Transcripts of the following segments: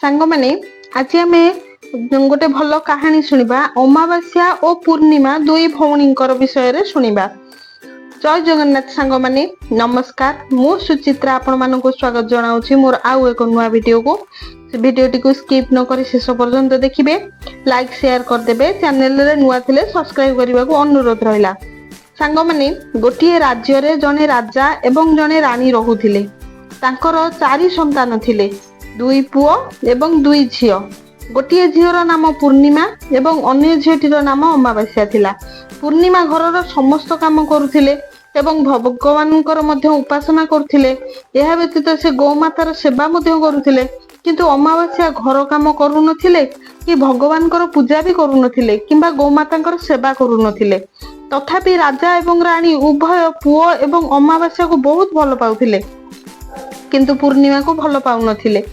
सांग माने आज आम गोटे भल कहानी शुणा अमावास्या और पूर्णिमा दुई भौणींकर विषय शुणा। जय जगन्नाथ सांग माने नमस्कार। मु सुचित्रा आपण मानक स्वागत जनाऊँ मोर आउ एक नुआ वीडियो को वीडियोटी को स्किप न करी शेष पर्यंत देखिए, लाइक शेयर करदेबे, चैनल रे नुआ थिले सब्सक्राइब करने को अनुरोध रहिला। सांग माने गोटे राज्य रे जने राजा एवं जने रानी रहुथिले। तांकर 4 संतान थिले, 2 पुओ एवं 2 झियो। गोटे झीर नाम पूर्णिमा एवं अन्य झीटीर नाम अमावास्या थिला। पूर्णिमा घरर समस्त काम करुथिले एवं भगवानकर मध्य उपासना करुथिले। एहा व्यतीत से गौमातार सेवा मध्य करुथिले, किंतु अमावास्या घर काम करू नथिले कि भगवानकर पूजा भी करू नथिले किंबा गौमातांकर सेवा करू नथिले। तथापि राजा एवं रानी उभय पुओ एवं अमावास्या को बहुत भल पाउथिले, किंतु पूर्णिमा को भल पाउ नथिले।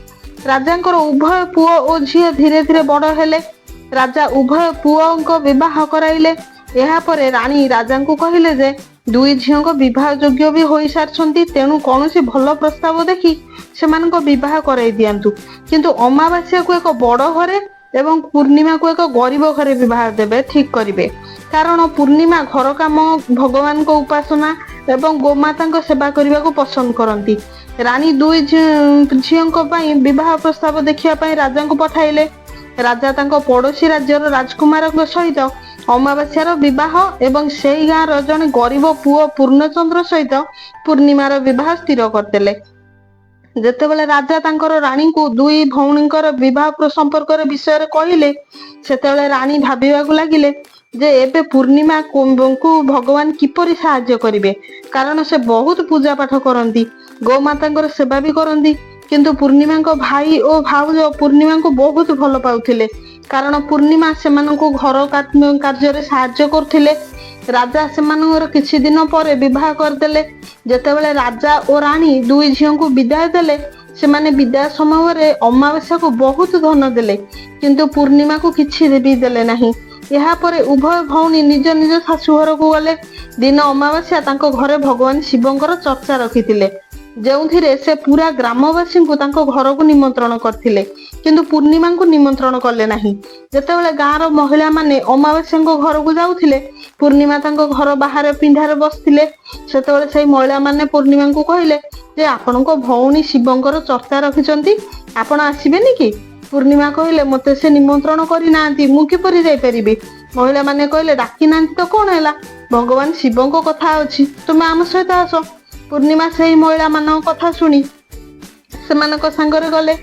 राजांकर उभय पुओ और झियो धीरे धीरे बड़ हेले। राजा उभय पुओ विवाह कराइले। एहा परे रानी राजा को कहिले जे 2 झियो विवाह योग्य भी होई सारछंती, तेणु कौनसी भल प्रस्ताव देखि सेमानक विवाह कराई दियंतु, किंतु अमावास्या को एक बड़ घरे एवं पूर्णिमा को एक गरीब घरे विवाह देबे ठीक करिवे। कारण पूर्णिमा घर काम, भगवान को उपासना एवं गोमाता सेवा करने को पसंद करती। रानी 2 झीओं विवाह प्रस्ताव देखा राजा को पठाइले। राजा तांको पड़ोसी राज्यर राजकुमार सहित अमावास्यार विवाह एवं से गाँव जने गरीब पुओ पूर्णचंद्र सहित पूर्णिमार विवाह स्थिर करदेले। जेतेबेले राजा तांकर रानी को 2 भौणींकर विवाह संपर्क विषय कहले, सेतेबेले रानी भाबिबाकु लागिले जे एबे पूर्णिमा को भगवान किपरि साहाय्य करिवे। कारण से बहुत पूजा पाठ करती, गौमाता सेवा भी करती, किंतु पूर्णिमा को भाई और भाउज पूर्णिमा को बहुत भल पाउथिले। कारण पूर्णिमा सेमानकु घर कार्य रे साहाय्य करथिले। राजा सेमानकर किछि दिन पर विवाह करदेले। जेतेबेले राजा और रानी 2 झियो को विदाय देले, सेमाने विदाय समय रे अमावास्या को बहुत धन देले, किंतु पूर्णिमा को किछि भी देले नाही। एहा परे उभय भौणी निज निज शाशुघर को गले। दिन अमावास्या तांको घरे भगवान शिवंकर चर्चा रखिथिले, जेउथिरे से पूरा ग्रामवासी को तांको घर को निमंत्रण करथिले, किंतु पूर्णिमा को निमंत्रण कले नाही। जेतेबेले गाँर महिला माने अमावास्या घर को जाउथिले, पूर्णिमा तांको घर बाहर पिंढारे बसथिले। सेतेबेले सेई महिला माने पूर्णिमा को कहिले जे आपनको भौणी शिवंकर चर्चा रखिचंती, आपण आसीबेनी कि? पूर्णिमा कहले मते से निमंत्रण करी नांती, मु किपरि जाई परिबी? महिला माने कहले डाकी नांती तो कोन हैला, भगवान शिवंक कथा अछि, तुमे आम सहित आस। पूर्णिमा सेही महिला मान कथा सुनी सेमानक संगरे गले।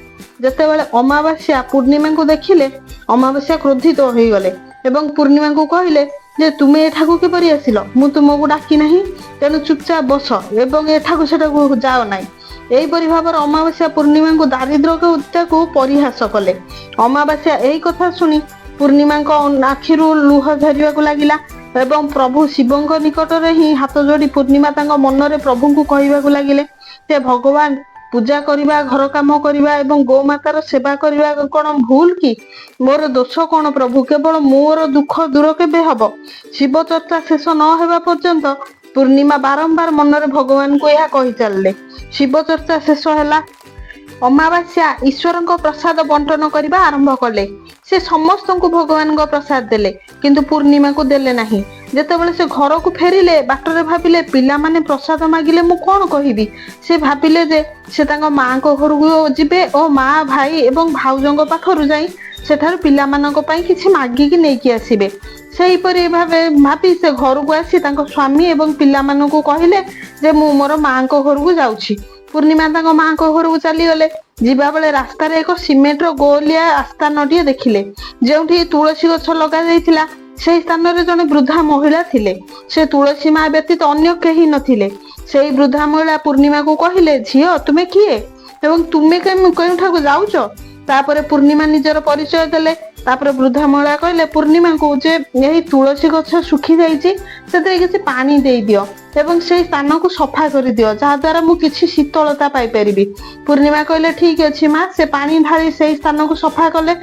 जेतेबेले अमावास्या पूर्णिमा को देखिले, अमावास्या क्रोधित हो गले एवं पूर्णिमा को कहले जे तुमे एठाकू किपरि आसिलो, मु तुमको डाकी नाही, तेणु चुपचाप बस एवं एठाकू सेठाकू जाओ नाही। एहीपरि भाव अमावास्या पूर्णिमा को दारिद्र्य को परिहास कले। अमावास्या यही कथा शुणी पूर्णिमा आखिरु लुह झरिया लगिला एवं प्रभु शिवंक निकट रे ही हाथ जोड़ी पूर्णिमा तांको मन रे प्रभु को कहबाकू लागिले जे भगवान पूजा करिबा, घर काम करिबा एवं गोमातार सेवा करिबा कोन भूल कि? मोर दोष कोन प्रभु? केवल मोर दुख दूर केबे हबो? शिव चर्चा शेष न हेबा पर्यंत पूर्णिमा बारंबार मन रे भगवान को यह कहि चलले। शिव चर्चा शेष हैला। अमावास्या ईश्वर प्रसाद बंटन करने आरंभ कले। से समस्त को भगवान प्रसाद देले, किंतु पूर्णिमा को देले नहीं। जेतेबेले से घर को फेरिले, बाटरे भाबिले पिला माने प्रसाद मागिले मु कोन कहिबी। से भाबिले जे से तांको मां को घर को जिबे और मां भाई एवं भाउजंग पाखरु जाई सेठार पिला मानक पई किछि मागिकी नेकी आसीबे। सेही परि भाबे भाबी से घर को आसी तांको स्वामी एवं पिला मानक कहले जे मु मोर मां को घर को जाउछि। पूर्णिमा तांको मां को घर को चली गले। जीवा बेले रास्ता रे एक सिमेंट रो गोलिया आस्थानटीए देखिले, जेउठी तुलसी गछ लगा जाइथिला। सेही स्थान रे जने वृद्धा महिला थिले। से तुलसी मां व्यतीत अन्य केही नथिले। सेही वृद्धा महिला पूर्णिमा को कहिले, झियो तुमे किए एवं तुमे केउठा को जाउछो? तापरे पूर्णिमा निजर परिचय देले। तापरे वृद्धा महिला कहले पूर्णिमा को जे यही तुलसी गछ सुखी जाइछि, सेते किछि पानी देई दियो एवं से स्थान को सफा कर दियो, जहा द्वारा मु किछि शीतलता पाई परिबी। पूर्णिमा कहले ठीक अछि मां। से पानी ढाली से स्थान को सफा कले।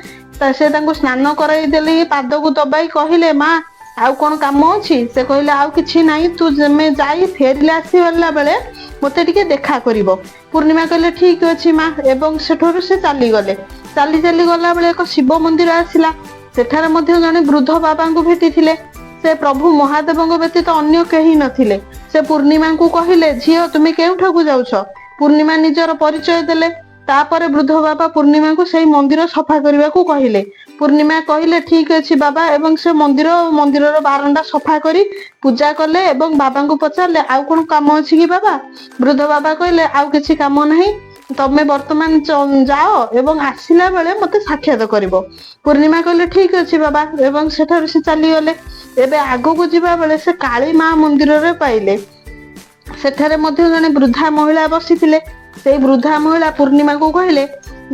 से तांको स्नान कराई देले, पाद को दबाई कहले मां आउ कोन काम अछि? से कहले आउ किछि नाही, तू जमे जाई फेरिले आसीला बेले मते टिके देखा करिवो। पूर्णिमा कहले ठीक अछि मां एवं सेठोर से चली गले। ଚାଲି ଚାଲି ଗଲା ବେଳେ ଏକ ଶିବ ମନ୍ଦିର ଆସିଲା। ସେଠାରେ ମଧ୍ୟ ଜଣେ ବୃଦ୍ଧ ବାବାଙ୍କୁ ଭେଟିଥିଲେ। ସେ ପ୍ରଭୁ ମହାଦେବଙ୍କ ବ୍ୟତୀତ ଅନ୍ୟ କେହି ନଥିଲେ। ସେ ପୂର୍ଣ୍ଣିମାଙ୍କୁ କହିଲେ, ଝିଅ ତୁମେ କେଉଁଠାକୁ ଯାଉଛ? ପୂର୍ଣ୍ଣିମା ନିଜର ପରିଚୟ ଦେଲେ। ତାପରେ ବୃଦ୍ଧ ବାବା ପୂର୍ଣ୍ଣିମାଙ୍କୁ ସେଇ ମନ୍ଦିର ସଫା କରିବାକୁ କହିଲେ। ପୂର୍ଣ୍ଣିମା କହିଲେ, ଠିକ ଅଛି ବାବା, ଏବଂ ସେ ମନ୍ଦିରର ବାରଣ୍ଡା ସଫା କରି ପୂଜା କଲେ ଏବଂ ବାବାଙ୍କୁ ପଚାରିଲେ, ଆଉ କଣ କାମ ଅଛି କି ବାବା? ବୃଦ୍ଧ ବାବା କହିଲେ, ଆଉ କିଛି କାମ ନାହିଁ, ତମେ ବର୍ତ୍ତମାନ ଯାଅ ଏବଂ ଆସିଲା ବେଳେ ମତେ ସାକ୍ଷାତ କରିବ। ପୂର୍ଣ୍ଣିମା କହିଲେ, ଠିକ ଅଛି ବାବା, ଏବଂ ସେଠାରୁ ସେ ଚାଲିଗଲେ। ଏବେ ଆଗକୁ ଯିବା ବେଳେ ସେ କାଳୀ ମା ମନ୍ଦିରରେ ପାଇଲେ। ସେଠାରେ ମଧ୍ୟ ଜଣେ ବୃଦ୍ଧା ମହିଳା ବସିଥିଲେ। ସେଇ ବୃଦ୍ଧା ମହିଳା ପୂର୍ଣ୍ଣିମାକୁ କହିଲେ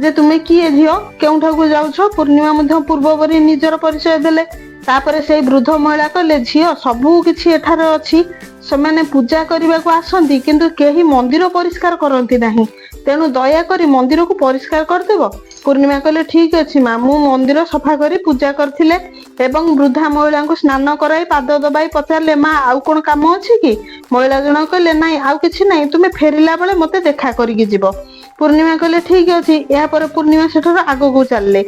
ଯେ ତୁମେ କିଏ ଝିଅ, କେଉଁଠାକୁ ଯାଉଛ? ପୂର୍ଣ୍ଣିମା ମଧ୍ୟ ପୂର୍ବପରି ନିଜର ପରିଚୟ ଦେଲେ। ତାପରେ ସେଇ ବୃଦ୍ଧ ମହିଳା କହିଲେ, ଝିଅ ସବୁ କିଛି ଏଠାରେ ଅଛି, ସେମାନେ ପୂଜା କରିବାକୁ ଆସନ୍ତି କିନ୍ତୁ କେହି ମନ୍ଦିର ପରିଷ୍କାର କରନ୍ତି ନାହିଁ, ତେଣୁ ଦୟାକରି ମନ୍ଦିରକୁ ପରିଷ୍କାର କରିଦେବ। ପୂର୍ଣ୍ଣିମା କହିଲେ, ଠିକ ଅଛି ମା, ମୁଁ ମନ୍ଦିର ସଫା କରି ପୂଜା କରିଥିଲେ ଏବଂ ବୃଦ୍ଧା ମହିଳାଙ୍କୁ ସ୍ନାନ କରାଇ ପାଦ ଦବାଇ ପଚାରିଲେ, ମା ଆଉ କଣ କାମ ଅଛି କି? ମହିଳା ଜଣ କହିଲେ, ନାଇଁ ଆଉ କିଛି ନାହିଁ, ତୁମେ ଫେରିଲା ବେଳେ ମତେ ଦେଖା କରିକି ଯିବ। ପୂର୍ଣ୍ଣିମା କହିଲେ, ଠିକ ଅଛି। ଏହାପରେ ପୂର୍ଣ୍ଣିମା ସେଠାରୁ ଆଗକୁ ଚାଲିଲେ।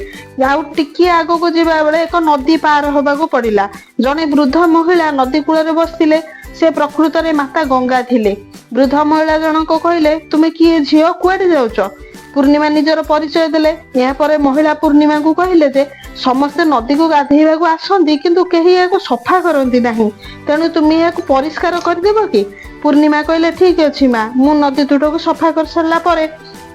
ଆଉ ଟିକିଏ ଆଗକୁ ଯିବା ବେଳେ ଏକ ନଦୀ ପାର ହବାକୁ ପଡିଲା। ଜଣେ ବୃଦ୍ଧ ମହିଳା ନଦୀ କୂଳରେ ବସିଥିଲେ। ସେ ପ୍ରକୃତରେ ମାତା ଗଙ୍ଗା ଥିଲେ। ବୃଦ୍ଧ ମହିଳା ଜଣକ କହିଲେ, ତୁମେ କିଏ ଝିଅ, କୁଆଡେ ଯାଉଛ? ପୂର୍ଣ୍ଣିମା ନିଜର ପରିଚୟ ଦେଲେ। ଏହାପରେ ମହିଳା ପୂର୍ଣ୍ଣିମାକୁ କହିଲେ ଯେ ସମସ୍ତେ ନଦୀକୁ ଗାଧେଇବାକୁ ଆସନ୍ତି କିନ୍ତୁ କେହି ଏହାକୁ ସଫା କରନ୍ତି ନାହିଁ, ତେଣୁ ତୁମେ ଏହାକୁ ପରିଷ୍କାର କରିଦେବ କି? ପୂର୍ଣ୍ଣିମା କହିଲେ, ଠିକ ଅଛି ମା, ମୁଁ ନଦୀ ତୁଠକୁ ସଫା କରିସାରିଲା ପରେ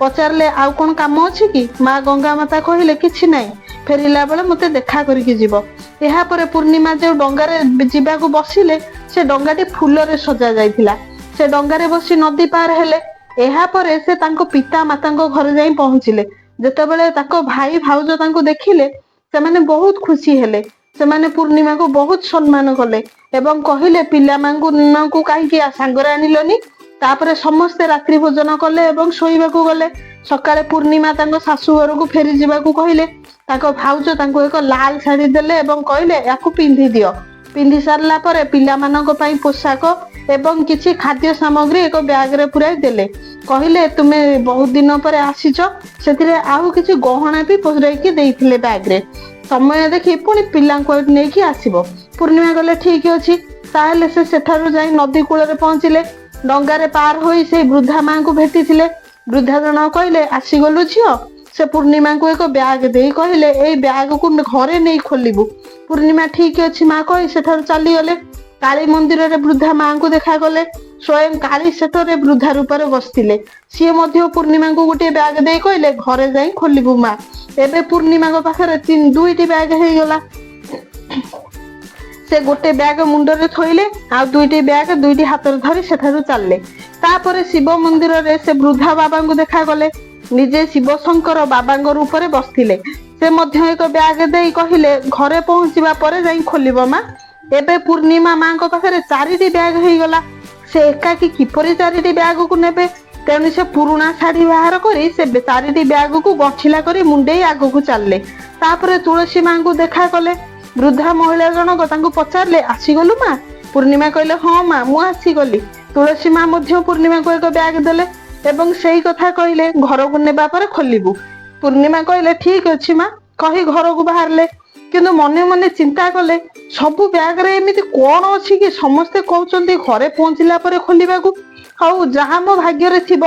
ପଚାରିଲେ, ଆଉ କଣ କାମ ଅଛି କି? ମା ଗଙ୍ଗା ମାତା କହିଲେ, କିଛି ନାହିଁ, ଫେରିଲା ବେଳେ ମତେ ଦେଖା କରିକି ଯିବ। ଏହାପରେ ପୂର୍ଣ୍ଣିମା ଯେଉଁ ଡଙ୍ଗାରେ ଯିବାକୁ ବସିଲେ, ସେ ଡଙ୍ଗାଟି ଫୁଲରେ ସଜା ଯାଇଥିଲା। ସେ ଡଙ୍ଗାରେ ବସି ନଦୀ ପାର ହେଲେ। ଏହାପରେ ସେ ତାଙ୍କ ପିତା ମାତାଙ୍କ ଘରେ ଯାଇ ପହଞ୍ଚିଲେ। ଯେତେବେଳେ ତାଙ୍କ ଭାଇ ଭାଉଜ ତାଙ୍କୁ ଦେଖିଲେ, ସେମାନେ ବହୁତ ଖୁସି ହେଲେ। ସେମାନେ ପୂର୍ଣ୍ଣିମାକୁ ବହୁତ ସମ୍ମାନ କଲେ ଏବଂ କହିଲେ, ପିଲାମାନଙ୍କୁ କାହିଁକି ସାଙ୍ଗରେ ଆଣିଲନି? ତାପରେ ସମସ୍ତେ ରାତ୍ରି ଭୋଜନ କଲେ ଏବଂ ଶୋଇବାକୁ ଗଲେ। ସକାଳେ ପୂର୍ଣ୍ଣିମା ତାଙ୍କ ଶାଶୁ ଘରକୁ ଫେରି ଯିବାକୁ କହିଲେ। ତାଙ୍କ ଭାଉଜ ତାଙ୍କୁ ଏକ ଲାଲ ଶାଢୀ ଦେଲେ ଏବଂ କହିଲେ, ୟାକୁ ପିନ୍ଧି ଦିଅ। ପିନ୍ଧି ସାରିଲା ପରେ ପିଲାମାନଙ୍କ ପାଇଁ ପୋଷାକ ଏବଂ କିଛି ଖାଦ୍ୟ ସାମଗ୍ରୀ ଏକ ବ୍ୟାଗରେ ପୁରାଇ ଦେଲେ। କହିଲେ, ତୁମେ ବହୁତ ଦିନ ପରେ ଆସିଛ, ସେଥିରେ ଆଉ କିଛି ଗହଣା ବି ପୁରାଇକି ଦେଇଥିଲେ ବ୍ୟାଗରେ। ସମୟ ଦେଖି ପୁଣି ପିଲାଙ୍କୁ ନେଇକି ଆସିବ। ପୂର୍ଣ୍ଣିମା କହିଲେ, ଠିକ ଅଛି। ତାହେଲେ ସେ ସେଠାରୁ ଯାଇ ନଦୀ କୂଳରେ ପହଞ୍ଚିଲେ। ଡଙ୍ଗାରେ ପାର ହୋଇ ସେଇ ବୃଦ୍ଧା ମାଙ୍କୁ ଭେଟିଥିଲେ। ବୃଦ୍ଧା ଜଣ କହିଲେ, ଆସିଗଲୁ ଝିଅ? ସେ ପୂର୍ଣ୍ଣିମାଙ୍କୁ ଏକ ବ୍ୟାଗ ଦେଇ କହିଲେ, ଏଇ ବ୍ୟାଗକୁ ଘରେ ନେଇ ଖୋଲିବୁ। ପୂର୍ଣ୍ଣିମା ଠିକ ଅଛି ମା କହି ସେଠାରୁ ଚାଲିଗଲେ। କାଳୀ ମନ୍ଦିରରେ ବୃଦ୍ଧା ମାଙ୍କୁ ଦେଖା କଲେ। ସ୍ୱୟଂ କାଳୀ ସେଠାରେ ବୃଦ୍ଧା ରୂପରେ ବସିଥିଲେ। ସିଏ ମଧ୍ୟ ପୂର୍ଣ୍ଣିମାଙ୍କୁ ଗୋଟିଏ ବ୍ୟାଗ ଦେଇ କହିଲେ, ଘରେ ଯାଇ ଖୋଲିବୁ ମା। ଏବେ ପୂର୍ଣ୍ଣିମାଙ୍କ ପାଖରେ ଦୁଇଟି ବ୍ୟାଗ ହେଇଗଲା। ସେ ଗୋଟେ ବ୍ୟାଗ ମୁଣ୍ଡରେ ଥୋଇଲେ, ଆଉ ଦୁଇଟି ବ୍ୟାଗ ଦୁଇଟି ହାତରେ ଧରି ସେଠାରୁ ଚାଲିଲେ। ତାପରେ ଶିବ ମନ୍ଦିରରେ ସେ ବୃଦ୍ଧା ବାବାଙ୍କୁ ଦେଖା କଲେ। ନିଜେ ଶିବ ଶଙ୍କର ବାବାଙ୍କ ରୂପରେ ବସିଥିଲେ। ସେ ମଧ୍ୟ ଏକ ବ୍ୟାଗ ଦେଇ କହିଲେ, ଘରେ ପହଞ୍ଚିବା ପରେ ଯାଇ ଖୋଲିବ ମା। ଏବେ ପୂର୍ଣ୍ଣିମା ମାଙ୍କ ପାଖରେ 4ଟି ବ୍ୟାଗ ହେଇଗଲା। ସେ ଏକାକି କିପରି 4ଟି ବ୍ୟାଗକୁ ନେବେ? ତେଣୁ ସେ ପୁରୁଣା ଶାଢୀ ବାହାର କରି ସେ 4ଟି ବ୍ୟାଗକୁ ଗଠିଲା କରି ମୁଣ୍ଡେଇ ଆଗକୁ ଚାଲିଲେ। ତାପରେ ତୁଳସୀ ମାଙ୍କୁ ଦେଖା କଲେ। ବୃଦ୍ଧା ମହିଳା ଜଣକ ତାଙ୍କୁ ପଚାରିଲେ, ଆସିଗଲୁ ମା? ପୂର୍ଣ୍ଣିମା କହିଲେ, ହଁ ମା, ମୁଁ ଆସିଗଲି। ତୁଳସୀ ମା ମଧ୍ୟ ପୂର୍ଣ୍ଣିମାକୁ ଏକ ବ୍ୟାଗ ଦେଲେ ଏବଂ ସେଇ କଥା କହିଲେ, ଘରକୁ ନେବା ପରେ ଖୋଲିବୁ। ପୂର୍ଣ୍ଣିମା କହିଲେ, ଠିକ ଅଛି ମା, କହି ଘରକୁ ବାହାରିଲେ। କିନ୍ତୁ ମନେ ମନେ ଚିନ୍ତା କଲେ, ସବୁ ବ୍ୟାଗରେ ଏମିତି କଣ ଅଛି କି ସମସ୍ତେ କହୁଛନ୍ତି ଘରେ ପହଞ୍ଚିଲା ପରେ ଖୋଲିବାକୁ? ହଉ, ଯାହା ମୋ ଭାଗ୍ୟରେ ଥିବ।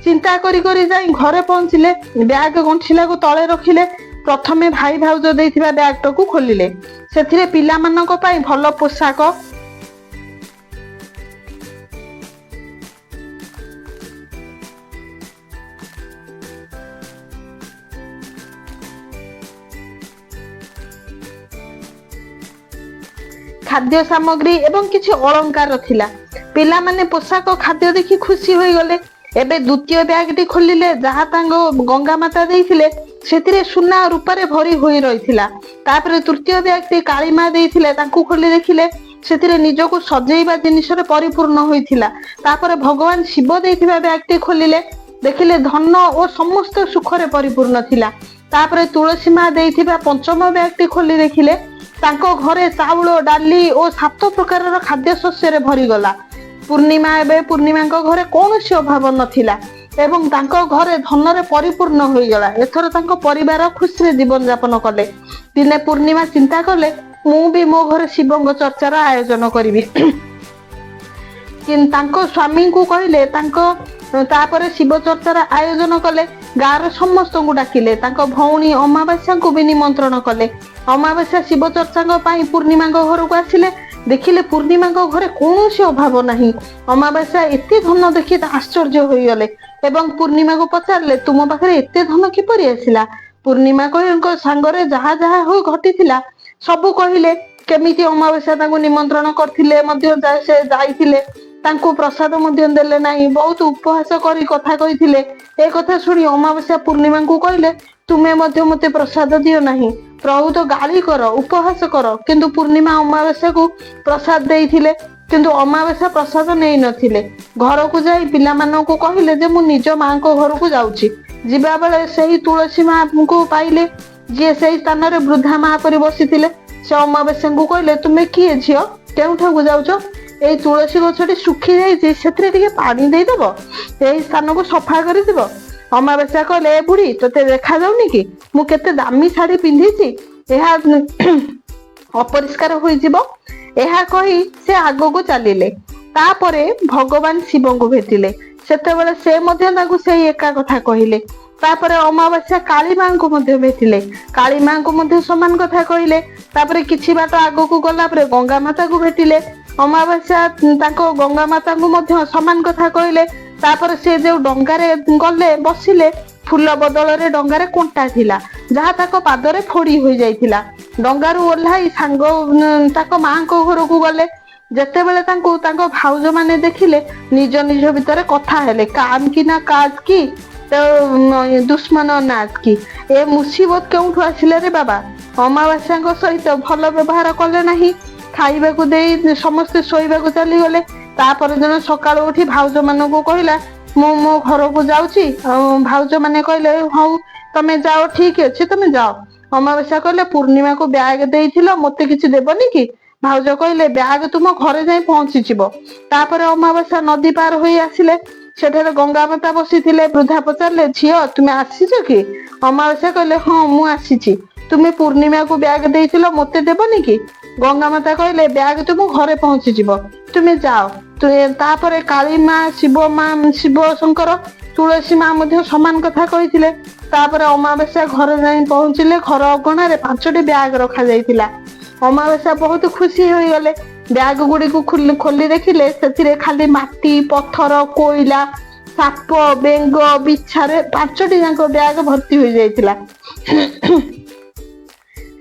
ଚିନ୍ତା କରି କରି ଯାଇ ଘରେ ପହଞ୍ଚିଲେ। ବ୍ୟାଗ ଗଣ୍ଠିଲାକୁ ତଳେ ରଖିଲେ। ପ୍ରଥମେ ଭାଇ ଭାଉଜ ଦେଇଥିବା ବ୍ୟାଗଟାକୁ ଖୋଲିଲେ। ସେଥିରେ ପିଲାମାନଙ୍କ ପାଇଁ ଭଲ ପୋଷାକ, ଖାଦ୍ୟ ସାମଗ୍ରୀ ଏବଂ କିଛି ଅଳଙ୍କାର ଥିଲା। ପିଲାମାନେ ପୋଷାକ ଖାଦ୍ୟ ଦେଖି ଖୁସି ହୋଇଗଲେ। ଏବେ ଦ୍ୱିତୀୟ ବ୍ୟାଗଟି ଖୋଲିଲେ, ଯାହା ତାଙ୍କ ଗଙ୍ଗା ମାତା ଦେଇଥିଲେ, ସେଥିରେ ସୁନା ରୂପାରେ ଭରି ହୋଇ ରହିଥିଲା। ତାପରେ ତୃତୀୟ ବ୍ୟାଗଟି କାଳୀମା ଦେଇଥିଲେ, ତାଙ୍କୁ ଖୋଲି ଦେଖିଲେ, ସେଥିରେ ନିଜକୁ ସଜେଇବା ଜିନିଷରେ ପରିପୂର୍ଣ୍ଣ ହୋଇଥିଲା। ତାପରେ ଭଗବାନ ଶିବ ଦେଇଥିବା ବ୍ୟାଗଟି ଖୋଲିଲେ, ଦେଖିଲେ ଧନ ଓ ସମସ୍ତ ସୁଖରେ ପରିପୂର୍ଣ୍ଣ ଥିଲା। ତାପରେ ତୁଳସୀ ମା ଦେଇଥିବା ପଞ୍ଚମ ବ୍ୟାଗଟି ଖୋଲି ଦେଖିଲେ, ତାଙ୍କ ଘରେ ଚାଉଳ, ଡାଲି ଓ 7 ପ୍ରକାରର ଖାଦ୍ୟ ଶସ୍ୟରେ ଭରିଗଲା। ପୂର୍ଣ୍ଣିମାଙ୍କ ଘରେ କୌଣସି ଅଭାବ ନଥିଲା। ଏବଂ ତାଙ୍କ ଘରେ ଧନରେ ପରିପୂର୍ଣ୍ଣ ହୋଇଗଲା। ଏଥର ତାଙ୍କ ପରିବାର ଖୁସିରେ ଜୀବନ ଯାପନ କଲେ। ଦିନେ ପୂର୍ଣ୍ଣିମା ଚିନ୍ତା କଲେ, ମୁଁ ବି ମୋ ଘରେ ଶିବଙ୍କ ଚର୍ଚ୍ଚାର ଆୟୋଜନ କରିବି। ତାଙ୍କ ସ୍ୱାମୀଙ୍କୁ କହିଲେ, ତାପରେ ଶିବ ଚର୍ଚ୍ଚାର ଆୟୋଜନ କଲେ। ଗାଁର ସମସ୍ତଙ୍କୁ ଡାକିଲେ, ତାଙ୍କ ଭଉଣୀ ଅମାବାସ୍ୟାଙ୍କୁ ବି ନିମନ୍ତ୍ରଣ କଲେ। ଅମାବାସ୍ୟା ଶିବ ଚର୍ଚ୍ଚାଙ୍କ ପାଇଁ ପୂର୍ଣ୍ଣିମାଙ୍କ ଘରକୁ ଆସିଲେ। ଦେଖିଲେ ପୂର୍ଣ୍ଣିମାଙ୍କ ଘରେ କୌଣସି ଅଭାବ ନାହିଁ। ଅମାବାସ୍ୟା ଏତେ ଧନ ଦେଖି ଆଶ୍ଚର୍ଯ୍ୟ ହୋଇଗଲେ ଏବଂ ପୂର୍ଣ୍ଣିମାକୁ ପଚାରିଲେ, ତୁମ ପାଖରେ ଏତେ ଧନ କିପରି ଆସିଲା? ପୂର୍ଣ୍ଣିମାଙ୍କ ସାଙ୍ଗରେ ଯାହା ଯାହା ହୋଇ ଘଟିଥିଲା ସବୁ କହିଲେ। କେମିତି ଅମାବାସ୍ୟା ତାଙ୍କୁ ନିମନ୍ତ୍ରଣ କରିଥିଲେ, ମଧ୍ୟ ସେ ଯାଇଥିଲେ, ତାଙ୍କୁ ପ୍ରସାଦ ମଧ୍ୟ ଦେଲେ ନାହିଁ, ବହୁତ ଉପହାସ କରି କଥା କହିଥିଲେ। ଏ କଥା ଶୁଣି ଅମାବାସ୍ୟା ପୂର୍ଣ୍ଣିମାଙ୍କୁ କହିଲେ, ତୁମେ ମଧ୍ୟ ମତେ ପ୍ରସାଦ ଦିଅ ନାହିଁ। ବହୁତ ଗାଳି କର, ଉପହାସ କର, କିନ୍ତୁ ପୂର୍ଣ୍ଣିମା ଅମାବାସ୍ୟାକୁ ପ୍ରସାଦ ଦେଇଥିଲେ। କିନ୍ତୁ ଅମାବାସ୍ୟା ପ୍ରସାଦ ନେଇ ନଥିଲେ। ଘରକୁ ଯାଇ ପିଲାମାନଙ୍କୁ କହିଲେ ଯେ ମୁଁ ନିଜ ମାଙ୍କ ଘରକୁ ଯାଉଛି। ଯିବା ବେଳେ ସେହି ତୁଳସୀ ମାଙ୍କୁ ପାଇଲେ, ଯିଏ ସେହି ସ୍ଥାନରେ ବୃଦ୍ଧା ମା ପରି ବସିଥିଲେ। ସେ ଅମାବାସ୍ୟାଙ୍କୁ କହିଲେ, ତୁମେ କିଏ ଝିଅ? କେଉଁଠାକୁ ଯାଉଛ? ଏଇ ତୁଳସୀ ଗଛଟି ଶୁଖି ଯାଇଛି, ସେଥିରେ ଟିକେ ପାଣି ଦେଇଦବ, ଏଇ ସ୍ଥାନକୁ ସଫା କରିଦେବ। ଅମାବାସ୍ୟା କହିଲେ, ଏ ବୁଢୀ, ତୋତେ ଦେଖାଯାଉନି କି ମୁଁ କେତେ ଦାମୀ ଶାଢୀ ପିନ୍ଧିଛି? ଏହା ଅପରିଷ୍କାର ହୋଇଯିବ। ଏହା କହି ସେ ଆଗକୁ ଚାଲିଲେ। ତାପରେ ଭଗବାନ ଶିବଙ୍କୁ ଭେଟିଲେ। ସେତେବେଳେ ସେ ମଧ୍ୟ ତାଙ୍କୁ ସେଇ ଏକା କଥା କହିଲେ। ତାପରେ ଅମାବାସ୍ୟା କାଳୀ ମାଙ୍କୁ ମଧ୍ୟ ଭେଟିଲେ। କାଳୀ ମାଙ୍କୁ ମଧ୍ୟ ସମାନ କଥା କହିଲେ। ତାପରେ କିଛି ବାଟ ଆଗକୁ ଗଲା ପରେ ଗଙ୍ଗା ମାତାକୁ ଭେଟିଲେ। ଅମାବାସ୍ୟା ତାଙ୍କ ଗଙ୍ଗା ମାତାଙ୍କୁ ମଧ୍ୟ ସମାନ କଥା କହିଲେ। ତାପରେ ସେ ଯୋଉ ଡଙ୍ଗାରେ ଗଲେ ବସିଲେ, ଫୁଲ ବଦଳରେ ଡଙ୍ଗାରେ କଣ୍ଟା ଥିଲା, ଯାହା ତାଙ୍କ ପାଦରେ ଫୋଡି ହୋଇଯାଇଥିଲା। ଡଙ୍ଗାରୁ ଓହ୍ଲାଇ ତାଙ୍କ ମାଙ୍କ ଘରକୁ ଗଲେ। ଯେତେବେଳେ ତାଙ୍କୁ ତାଙ୍କ ଭାଉଜ ମାନେ ଦେଖିଲେ, ନିଜ ନିଜ ଭିତରେ କଥା ହେଲେ, କାମ କି ନା କାଜ କି ତ ଦୁଶ୍ମନ ନାଜ କି, ଏ ମୁସିବତ କେଉଁଠୁ ଆସିଲା ରେ ବାବା? ଅମାବାସ୍ୟାଙ୍କ ସହିତ ଭଲ ବ୍ୟବହାର କଲେ ନାହିଁ। ଖାଇବାକୁ ଦେଇ ସମସ୍ତେ ଶୋଇବାକୁ ଚାଲିଗଲେ। ତାପରେ ଦିନ ସକାଳୁ ଉଠି ଭାଉଜ ମାନଙ୍କୁ କହିଲା, ମୁଁ ମୋ ଘରକୁ ଯାଉଛି। ଆଉ ଭାଉଜ ମାନେ କହିଲେ, ହଉ ତମେ ଯାଅ, ଠିକ ଅଛି, ତମେ ଯାଅ। ଅମାବାସ୍ୟା କହିଲେ, ପୂର୍ଣ୍ଣିମାକୁ ବ୍ୟାଗ ଦେଇଥିଲ, ମତେ କିଛି ଦେବନି କି? ଭାଉଜ କହିଲେ, ବ୍ୟାଗ ତୁମ ଘରେ ଯାଇ ପହଞ୍ଚିଯିବ। ତାପରେ ଅମାବାସ୍ୟା ନଦୀ ପାର ହୋଇ ଆସିଲେ। ସେଠାରେ ଗଙ୍ଗା ମାତା ବସିଥିଲେ। ବୃଦ୍ଧା ପଚାରିଲେ, ଝିଅ ତୁମେ ଆସିଛ କି? ଅମାବାସ୍ୟା କହିଲେ, ହଁ ମୁଁ ଆସିଛି। ତୁମେ ପୂର୍ଣ୍ଣିମାକୁ ବ୍ୟାଗ ଦେଇଥିଲ, ମତେ ଦେବନି କି? ଗଙ୍ଗା ମାତା କହିଲେ, ବ୍ୟାଗ ତୁମ ଘରେ ପହଞ୍ଚିଯିବ, ତୁମେ ଯାଅ। ତାପରେ କାଳୀ ମା, ଶିବ ଶଙ୍କର, ତୁଳସୀ ମା ମଧ୍ୟ ସମାନ କଥା କହିଥିଲେ। ତାପରେ ଅମାବାସ୍ୟା ଘରେ ଯାଇ ପହଞ୍ଚିଲେ। ଘର ଅଗଣାରେ 5ଟି ବ୍ୟାଗ ରଖାଯାଇଥିଲା। ଅମାବାସ୍ୟା ବହୁତ ଖୁସି ହୋଇଗଲେ। ବ୍ୟାଗ ଗୁଡିକୁ ଖୋଲି ଦେଖିଲେ, ସେଥିରେ ଖାଲି ମାଟି, ପଥର, କୋଇଲା, ସାପ, ବେଙ୍ଗ, ବିଛାରେ 5ଟି ଯାକ ବ୍ୟାଗ ଭର୍ତ୍ତି ହୋଇଯାଇଥିଲା।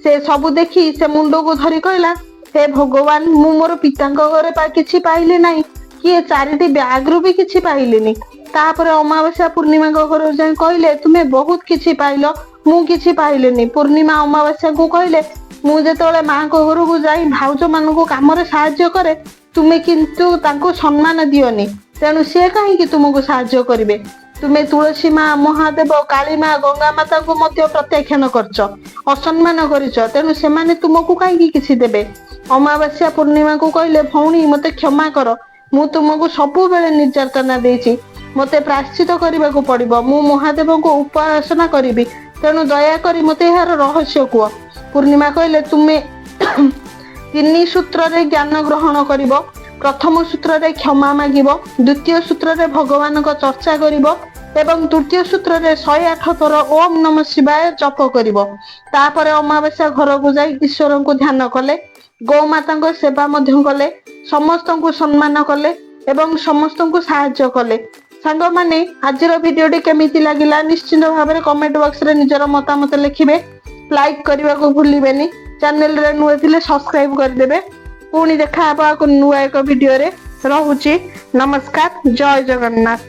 ସେ ସବୁ ଦେଖି ସେ ମୁଣ୍ଡକୁ ଧରି କହିଲା, ହେ ଭଗବାନ, ମୁଁ ମୋର ପିତାଙ୍କ ଘରେ କିଛି ପାଇଲି ନାହିଁ, କିଏ 4ଟି ବ୍ୟାଗରୁ ବି କିଛି ପାଇଲିନି। ତାପରେ ଅମାବାସ୍ୟା ପୂର୍ଣ୍ଣିମାଙ୍କ ଘରକୁ ଯାଇ କହିଲେ, ତୁମେ ବହୁତ କିଛି ପାଇଲ, ମୁଁ କିଛି ପାଇଲିନି। ପୂର୍ଣ୍ଣିମା ଅମାବାସ୍ୟାକୁ କହିଲେ, ମୁଁ ଯେତେବେଳେ ମାଙ୍କ ଘରକୁ ଯାଇ ଭାଉଜ ମାନଙ୍କୁ କାମରେ ସାହାଯ୍ୟ କରେ, ତୁମେ କିନ୍ତୁ ତାଙ୍କୁ ସମ୍ମାନ ଦିଅନି, ତେଣୁ ସେ କାହିଁକି ତୁମକୁ ସାହାଯ୍ୟ କରିବେ? ତୁମେ ତୁଳସୀ ମା, ମହାଦେବ, କାଳୀ ମା, ଗଙ୍ଗା ମାତାଙ୍କୁ ମଧ୍ୟ ପ୍ରତ୍ୟାଖ୍ୟାନ କରିଛ, ଅସମ୍ମାନ କରିଛ, ତେଣୁ ସେମାନେ ତୁମକୁ କାହିଁକି କିଛି ଦେବେ? ଅମାବାସ୍ୟା ପୂର୍ଣ୍ଣିମାକୁ କହିଲେ, ଭଉଣୀ ମତେ କ୍ଷମା କର, ମୁଁ ତୁମକୁ ସବୁବେଳେ ନିର୍ଯାତନା ଦେଇଛି, ମତେ ପ୍ରାୟଶ୍ଚିତ କରିବାକୁ ପଡିବ। ମୁଁ ମହାଦେବଙ୍କୁ ଉପାସନା କରିବି, ତେଣୁ ଦୟାକରି ମତେ ଏହାର ରହସ୍ୟ କୁହ। ପୂର୍ଣ୍ଣିମା କହିଲେ, ତୁମେ 3 ସୂତ୍ରରେ ଜ୍ଞାନ ଗ୍ରହଣ କରିବ। ପ୍ରଥମ ସୂତ୍ରରେ କ୍ଷମା ମାଗିବ, ଦ୍ୱିତୀୟ ସୂତ୍ରରେ ଭଗବାନଙ୍କ ଚର୍ଚ୍ଚା କରିବ ଏବଂ ତୃତୀୟ ସୂତ୍ରରେ 108 ଥର ଓମ୍ ନମ ଶିବାୟ ଜପ କରିବ। ତାପରେ ଅମାବାସ୍ୟା ଘରକୁ ଯାଇ ଈଶ୍ୱରଙ୍କୁ ଧ୍ୟାନ କଲେ, ଗୋମାତାଙ୍କ ସେବା ମଧ୍ୟ କଲେ, ସମସ୍ତଙ୍କୁ ସମ୍ମାନ କଲେ ଏବଂ ସମସ୍ତଙ୍କୁ ସାହାଯ୍ୟ କଲେ। ସାଙ୍ଗମାନେ, ଆଜିର ଭିଡିଓଟି କେମିତି ଲାଗିଲା ନିଶ୍ଚିତ ଭାବରେ କମେଣ୍ଟ ବକ୍ସରେ ନିଜର ମତାମତ ଲେଖିବେ। ଲାଇକ୍ କରିବାକୁ ଭୁଲିବେନି। ଚ୍ୟାନେଲରେ ନୂଆ ଥିଲେ ସବସ୍କ୍ରାଇବ କରିଦେବେ। ପୁଣି ଦେଖା ହବ ନୂଆ ଏକ ଭିଡିଓରେ। ରହୁଛି, ନମସ୍କାର, ଜୟ ଜଗନ୍ନାଥ।